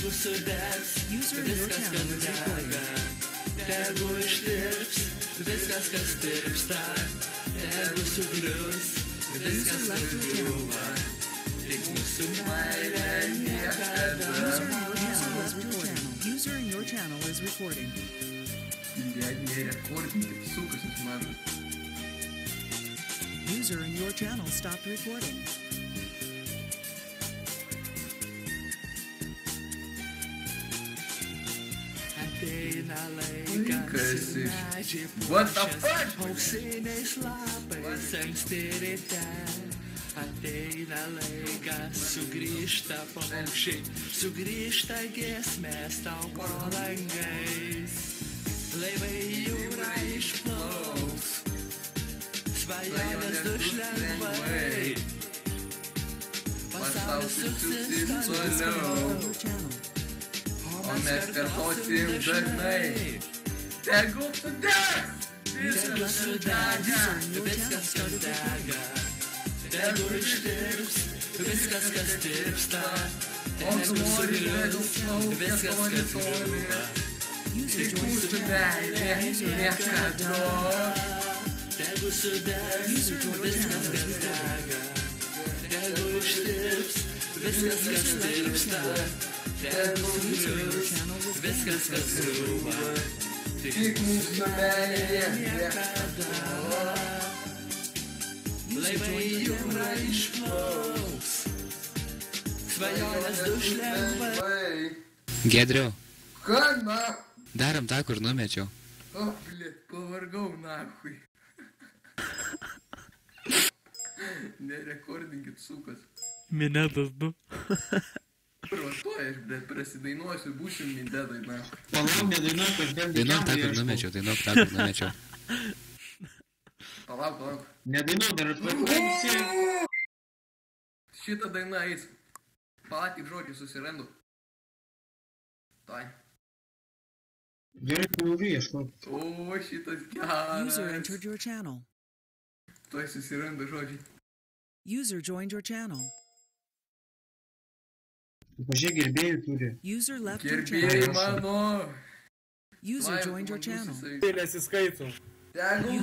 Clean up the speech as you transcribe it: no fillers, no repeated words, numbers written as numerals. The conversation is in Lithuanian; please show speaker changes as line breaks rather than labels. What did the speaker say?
Tegu sudegs viskas, kas dega, tegu ištirps viskas, kas tirpsta, tegu sugrius viskas, kas griūva, tik mūsų meilė niekada.
User in your channel is recording. User in your channel stopped recording.
Ateina laikas medžiai puošias auksiniais lapais anksti ryte. Ateina laikas, sugrįžta paukščiai, sugrįžta giesmės tau po langais. Laivai jūra išplauks, svajonės duš lengvai, pasaulis suksis toliau, o mes kartosim dažnai. Tegu sudegs viskas, kas dega, tegu ištirps viskas, kas tirpsta, tegu sugrius viskas, kas griūva, tik mūsų meilė niekada. Tegu sudegs viskas, kas dega, tegu ištirps viskas, kas tirpsta, tegu sugrius viskas, kas griūva, tik mūsų meilė niekada. Laivai jūra išplauks, svajonės duš lengvai.
Giedriau,
Ką, na?
darom tą, kur numečiau.
O, blėt, pavargau, nahui. Nerekordinkit, sukas.
Minėtas 2.
Pratuoj, aš, blėt, prasidainuosiu, būsim mindedai, nahui.
Palauk, nedainuok, aš bent
Dainuok tą, kur numečiau, dainuok tą, kur numečiau.
Palauk.
Nedainuok, dar atpažinsi.
Šitą dainą eis. Palauk, tik žodžių susirandu. Tai.
Gerai, palauk, ieškok.
O, šitas
User
geras.
entered your channel.
Tuoj susirandu žodžiai.
User joined your channel.
Pažiūrėk, gerbėjų turi.
User left your
Gerbėjai
channel.
mano.
User joined your channel.
Tai nesiskaito.
Tegu